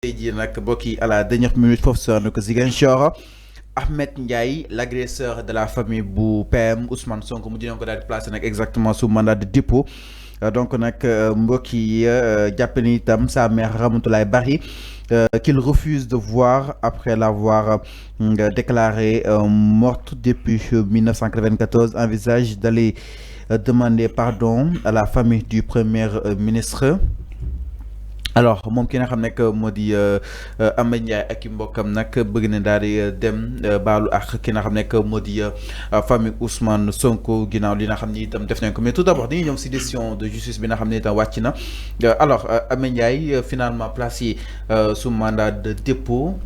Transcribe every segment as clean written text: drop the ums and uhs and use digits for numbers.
Dit à la dernière minute professeur que Ziguinchor Ahmed Ndiaye l'agresseur de la famille bu PM Ousmane Sonko mu dina ko daal di placé exactement sous mandat de dépôt donc nag mbokk yi jàpp ni itam sa mère Ramatoulaye Barry qu'il refuse de voir après l'avoir déclarée morte depuis 1994 envisage d'aller demander pardon à la famille du premier ministre. Alors moom ki nga xam nekk moo di Ahmed Ndiaye ak i mbokkam nag bëgg na daal di dem baalu ak ki nga xam nekk moo di famille Ousmane Sonko ginnaaw li nga xam ni itam def nañ ko mais tout d'abord dañuy ñëw si décision de justice bi nga xam ne itam wàcc na alors Ahmed Ndiaye finalement placé sous mandat de dépôt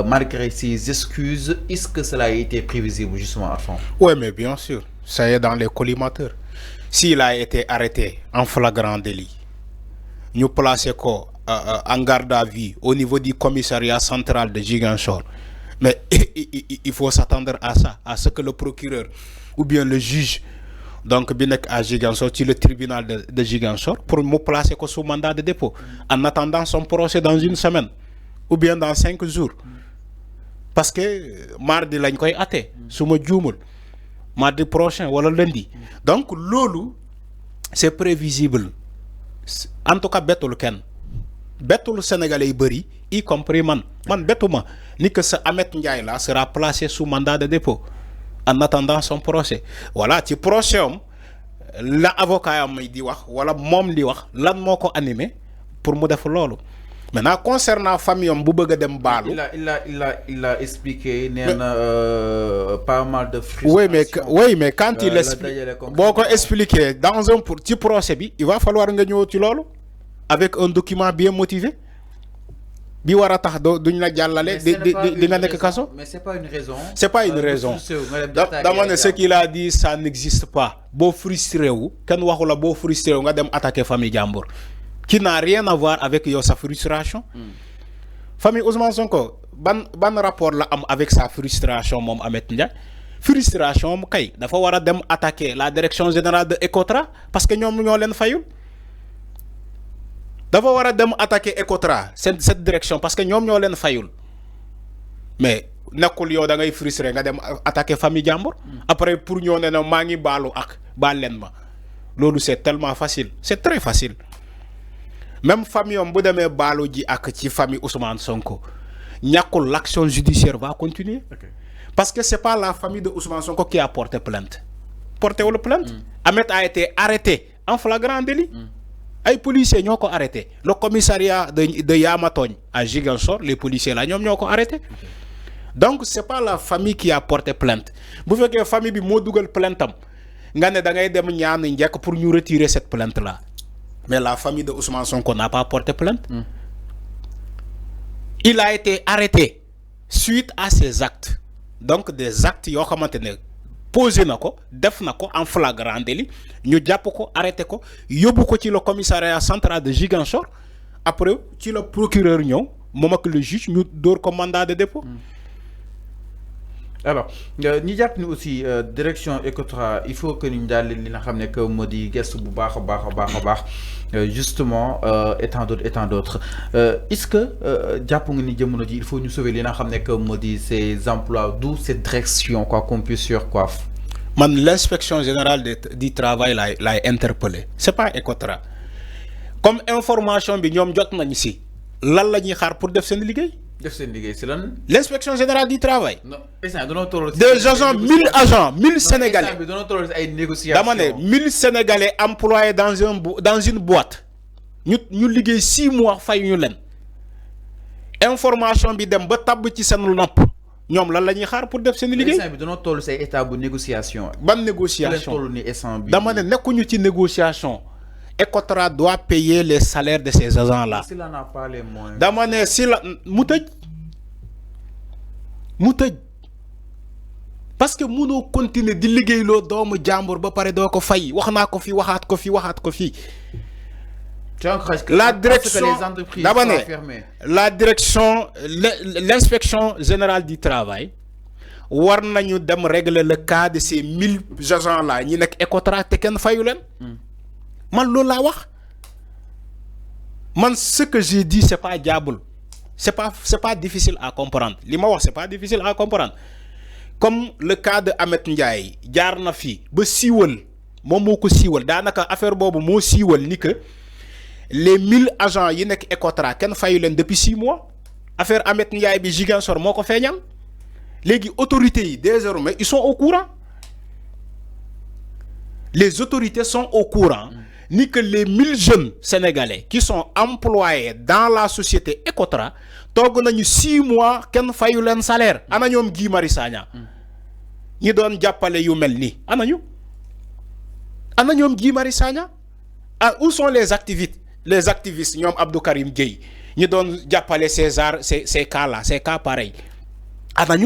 malgré ses excuses. Est-ce que cela a été prévisible justement à fond? Oui, mais bien sûr, ça y est dans les collimateurs. S'il a été arrêté en flagrant délit, nous plaçons en garde à vue au niveau du commissariat central de Ziguinchor. Mais il faut s'attendre à ça, à ce que le procureur ou bien le juge, donc Binek à Ziguinchor, le tribunal de Ziguinchor, pour me placer sous mandat de dépôt, en attendant son procès dans une semaine ou bien dans 5 jours. Parce que mardi, il y a athée, sous mon djoumoul, mardi prochain ou lundi. Donc, lolo, c'est prévisible. En tout cas betul ken betul sénégalais yi bëri y compris man betuma ni que ce Ahmed Ndiaye là sera placé sous mandat de dépôt en attendant son procès. Voilà ci procès la avocat am di wax wala mom di wax lan moko animé pour mu def lolu. Maintenant concernant famille am bu bëgg dem balu il a expliqué pas mal de frustration. Oui mais quand il explique boko expliquer dans un petit procès bi il va falloir nga ñëw ci lolu avec un document bien motivé bi wara tax duñ la jallalé di nga nek kasso. Mais c'est pas une raison. C'est pas une raison. Dans ce qu'il a dit ça n'existe pas. Bo frustré wu ken waxu la bo frustré wu nga dem attaquer famille jambour qui n'a rien à voir avec sa frustration. Famille Ousmane Sonko ban rapport la am avec sa frustration mom Ahmed Ndiaye. Frustration kay dafa wara dem attaquer la direction générale de Ecotra parce que ñom ñoo leen fayul. Dafa wara dem attaquer Ecotra cette direction parce que ñom ñoo leen fayul. Mais nekul yow da ngay frustré nga dem attaquer famille jambour après pour ñoo né ma ngi balu ak bal leen ma. Lolu c'est tellement facile, c'est très facile. Même famille on bu demee balu ji ak ci famille Ousmane Sonko ñakul l'action judiciaire va continuer. Okay. Parce que c'est pas la famille de Ousmane Sonko qui a porté plainte. Porté ou plainte. Ahmed a été arrêté en flagrant délit. Ay policiers ñoko arrêté. Le commissariat de Yamatogne à Ziguinchor, les policiers là ñom ñoko arrêté. Okay. Donc c'est pas la famille qui a porté plainte. Bu fekkee famille bi mo duggal plainte am nga né da ngay dem ñaan ñek pour ñu retirer cette plainte là. Mais la famille de Ousmane Sonko n'a pas porté plainte. Il a été arrêté suite à ses actes. Donc des actes yo xamantene posé nako, def nako en flagrant délit, ñu japp ko, arrêté ko, yobbu ko ci le commissariat central de Ziguinchor. Après ci le procureur ñew, mom ak le juge ñu door ko mandat de dépôt. Alors ñi japp ni aussi direction Ecotra il faut que ñu dal li nga xamné que modi gestu bu baax justement et tant d'autres est-ce que japp nga ni jëmono ji il faut ñu sauver li nga xamné que modi ces emplois d'où cette direction quoi qu'on puisse sur quoi. Man l'inspection générale du travail l'a interpellé. C'est pas Ecotra. Comme information bi ñom jot nañ ci lan lañuy xaar pour def sen liguey. L'inspection générale du travail. Non, des agents, 1000 agents, 1000 Sénégalais. 1000 Sénégalais employés dans une boîte. Nous liguons 6 mois fay ñu len. Information bi dem ba tab ci sen nopp. Ñom lan lañuy xaar pour def sen liguey. Bi dañu tollu say état bu négociation. Ban négociation? Dama né nekkuñu ci négociation. Ecotra doit payer les salaires de ces agents-là. S'il n'en a pas les moyens. Damane si la moutaj. Parce que mëno continuer di liggéeylo doomu jambour ba paré do ko fay waxna ko fi waxat ko fi. La direction la direction l'inspection générale du travail war nañu dem régler le cas de ces 1000 agents là ñi nek Ecotra té ken fayu len. Man loolu laa wax man ce que j'ai dit c'est pas diable c'est pas difficile à comprendre li ma wax c'est pas difficile à comprendre comme le cas de Ahmed Ndiaye jaar na fi ba siiwal moom moo ko siiwal daanaka affaire boobu moo siiwal ni que les 1000 agents yi nekk Ecotra kenn fayu leen depuis 6 mois affaire Ahmed Ndiaye bi Ziguinchor moo ko feeñal léegi autorités yi désormais ils sont au courant les autorités sont au courant ni que les 1000 jeunes sénégalais qui sont employés dans la société Ecotra toog nañu 6 mois kenn fayu leen salaire ana ñoom Guy Marius Sagna ñi doon jàppale yu mel nii ana ñoom Guy Marius Sagna où sont les activistes ñoom Abdou Karim Gueye ñi doon jàppale ces cas là ces cas pareils ana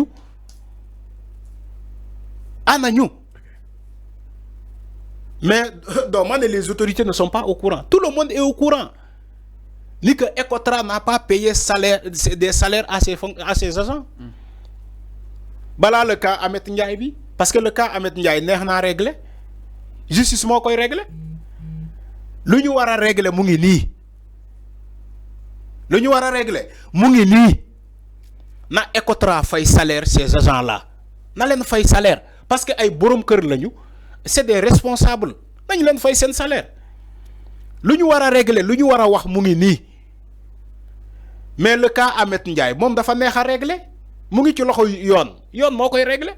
ñu mais donc les autorités ne sont pas au courant tout le monde est au courant ni que Ecotra n'a pas payé des salaires à ses agents balaa le cas Ahmed Ndiaye bi parce que le cas Ahmed Ndiaye neex naa régler justice moo koy régler lu ñu war a régler mu ngi nii na Ecotra fay salaire ces agents là na leen fay salaire parce que ay borom kër lañu c'est des responsables nañu leen fay seen salaire lu ñu war a régler lu ñu war a wax mu ngi nii mais le cas Ahmed Ndiaye moom dafa neex a régler mu ngi ci loxo yoon moo koy régler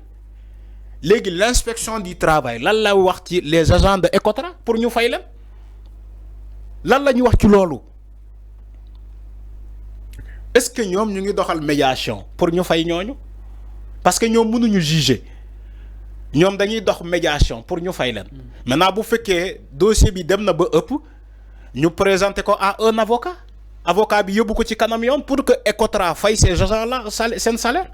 léegi l'inspection du travail lan la wax ci les agents de Ecotra pour ñu fay leen lan la ñu wax ci loolu est-ce que ñoom ñu ngi doxal médiation pour ñu fay ñooñu parce que ñoom mënuñu juger ñoom dañuy dox médiation pour ñu fay leen maintenant bu fekkee dossier bi dem na ba ëpp ñu présenter ko à un avocat bi yóbbu ko ci kanam yoon pour que Ecotra fay ces agents là seen salaire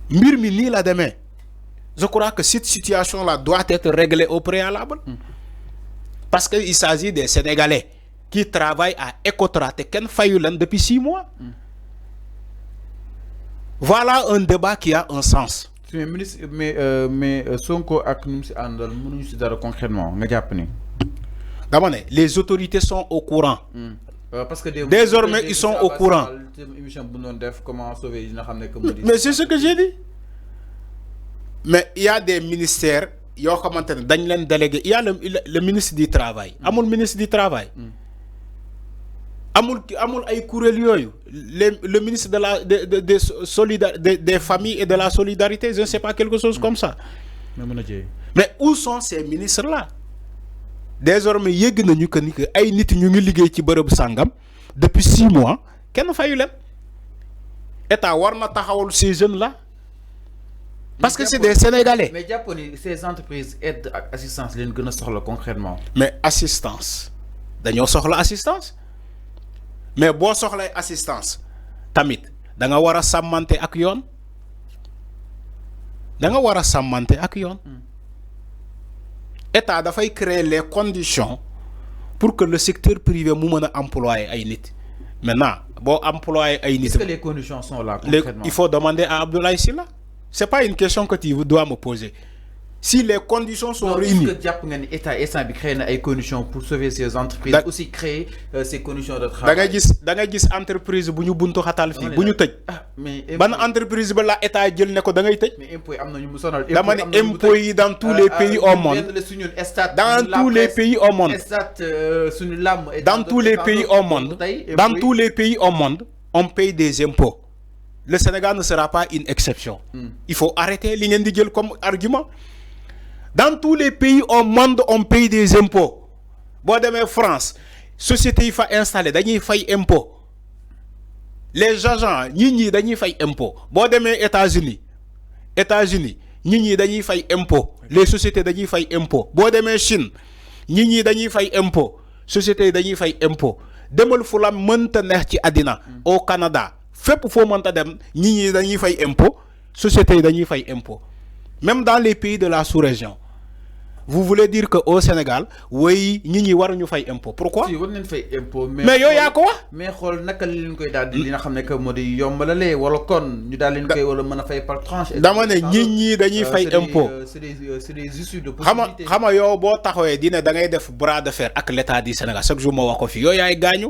mbir mi nii la demee je crois que cette situation là doit être réglée au préalable parce que il s'agit des Sénégalais qui travaillent à Ecotra te kenn fayu leen depuis 6 mois voilà un débat qui a un sens. mais Sonko ak ñu si àndal mënuñu si dara concrètement nga jàpp ni. dama ne les autorités sont au courant. Parce que désormais ils sont au courant. Mais c'est ce que j'ai dit. Mais il y a des ministères yoo xamante ne dañ leen délégué il y a le ministre du travail. amul ministre du travail. amul ay kuréel yooyu le ministre des familles et de la solidarité je ne sais pas quelque chose comme ça. mais où sont ces ministres là. désormais yëgg nañu que ni que ay nit ñu ngi liggéey ci bërëb sàngam depuis 6 mois kenn fayu leen état war na taxawal ces jeunes là parce que c'est des Sénégalais. mais jàpp ni ces entreprises aide ak assistance leen gën a soxla concrètement. mais assistance dañoo soxla assistance mais boo soxlay assistance tamit da nga war a sàmmante ak yoon état dafay créer les conditions pour que le secteur privé mu mën a employer ay nit maintenant boo employer ay nit. Est-ce que les conditions sont là concrètement? Il faut demander à Abdoulaye Sylla. C'est pas une question que tu dois me poser. Si les conditions sont réunies. Est-ce que jàpp nga ni état instant bi créé na ay conditions pour sauver ces entreprises. aussi créer ces conditions de travail. da nga gis entreprise bu ñu buntu xatal fii bu ñu tëj. ban entreprise ba la état jël ne ko da ngay tëj. mais impôt yi am na ñu mu sonal. dama ne impôt yi dans tous les pays au monde. dans tous les pays au monde. dans tous les pays au monde. dans tous les pays au monde on paye des impôts. Le Sénégal ne sera pas une exception. Il faut arrêter li ngeen di jël comme argument. Dans tous les pays au monde on paye des impôts. Boo demee France société yi fa installé dañuy fay impôt. Les agents ñi dañuy fay impôt. Boo demee États-Unis ñi dañuy fay impôt. Les sociétés dañuy fay impôt. Boo demee Chine ñi dañuy fay impôt. Sociétés dañuy fay impôt. Demal fu la mënta neex ci àddina au Canada. Fépp foo mënta dem ñi dañuy fay impôt. Sociétés dañuy fay impôt. Même dans les pays de la sous-région. Vous voulez dire que au Sénégal oui ñi waruñu fay impôt pourquoi. si war nañ fay impôt. mais yow yaa ko wax. mais xool naka leen koy daal di li nga xam ne que moo di yombalalee wala kon ñu daal leen koy wala mën a fay par tranche. dama ne ñi dañuy fay impôt. c'est des issues de possibilité. xam nga yow boo taxawee dina da ngay def bras de fer ak l'état du Sénégal chaque jour ma wax ko fi yow yaay gaañu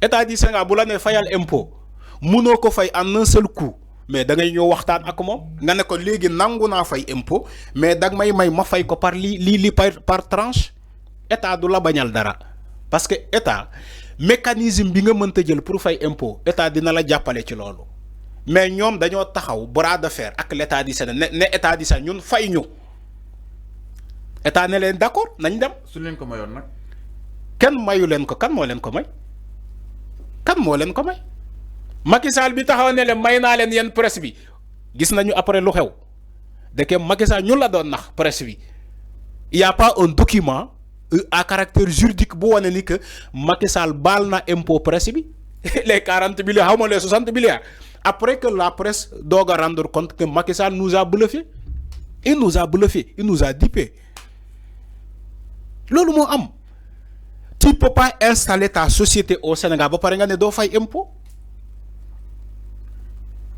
état du Sénégal bu la ne fayal impôt munoo ko fay en un seul coup mais da ngay ñëw waxtaan ak moom nga ne ko léegi nangu naa fay impôt mais dag may ma fay ko par li par tranche état du la bañal dara parce que état mécanisme bi nga mënta jël pour fay impôt état dina la jàppale ci loolu mais ñoom dañoo taxaw bras de fer ak l'état du Sénégal ne état du Sénégal ñun fay ñu état ne leen d'accord nañ dem. su leen ko mayoon nag. kenn mayu leen ko kan moo leen ko may kan moo leen ko may Macky Sall bi taxaw ne leen may naa leen yeen presse bi gis nañu après lu xew de Macky Sall ñu la doon nax presse bi il y a pas un document à caractère juridique bu wane ni que Macky Sall baal na impôt presse bi les 40 milliards xaw ma les 60 milliards après que la presse doog a rendre compte que Macky Sall nous a bluffé il nous a dupé loolu moo am. Tu peux pas installer ta société au Sénégal ba pare nga ne doo fay impôt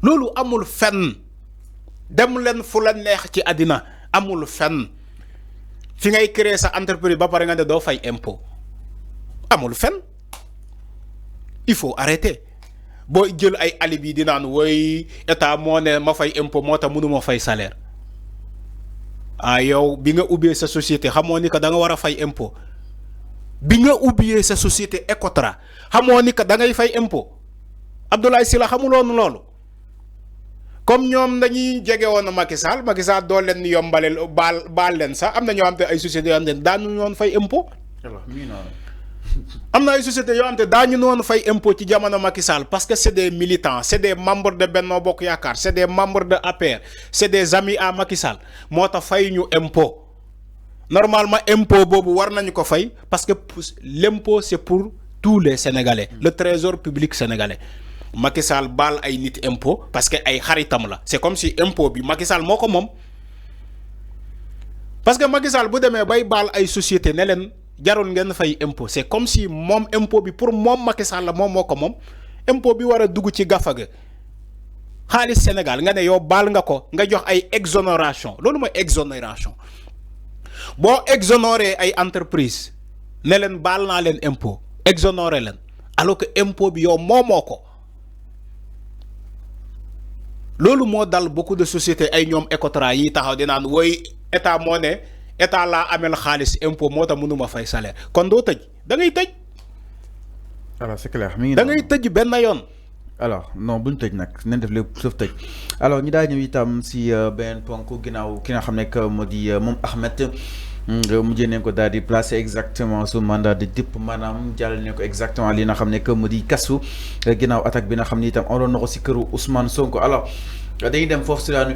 loolu amul fenn dem leen fu la neex ci àddina amul fenn fi ngay créer sa entreprise ba pare nga ne doo fay impôt amul fenn il faut arrêter boo jël ay alibi di naan woy état moo ne ma fay impôt moo tax mënuma fay salaire ah yow bi nga ubbee sa société xamoo ni que da nga war a fay impôt bi nga ubbee sa société Ecotra xamoo ni que da ngay fay impôt Abdoulaye Sylla xamuloon loolu comme ñoom dañuy jege woon Macky Sall doo leen yombaleel baal leen sax am na ñoo xam te ay sociétés yoo xam te daañu noon fay impôt. am na ay sociétés yoo xam te daañu noon fay impôt ci jamono Macky Sall parce que c'est des militants c'est des membres de Benno Bokk Yaakaar c'est des membres de APR c'est des amis à Macky Sall moo tax fay ñu impôt. Normalement impôt boobu war nañu ko fay parce que l'impôt c'est pour tous les Sénégalais le trésor public sénégalais Macky Sall baal ay nit impôt parce que ay xaritam la c'est comme si impôt bi Macky Sall moo ko moom parce que Macky Sall bu demee bay baal ay société ne leen jarul ngeen fay impôt c'est comme si moom impôt bi pour moom Macky Sall la moom moo ko moom impôt bi war a dugg ci gafa ga xaalis Sénégal nga ne yow baal nga ko nga jox ay exonération loolu mooy exonération boo exonéré ay entreprise ne leen baal naa leen impôt exonéré leen alors que impôt bi yow moomoo ko loolu moo dal beaucoup de sociétés ay ñoom Ecotra yi taxaw di naan woy état moo ne état laa amel xaalis impôt moo tax mënuma fay salaire kon doo tëj da ngay tëj. alors c'est clair mi ngi da ngay tëj benn yoon. alors non buñ tëj nag nañ def lépp sauf tëj alors ñu daal ñëw itam si benn ponk ginnaaw ki nga xam ne que moo di moom Ahmed mujjee nañ ko daal di placer exactement sous mandat de dépôt maanaam jàll ne ko exactement li nga xam ne que moo di kasu ginnaaw attaque bi nga xam ne itam andoon na ko si këru Ousmane Sonko alors dañuy dem foofu si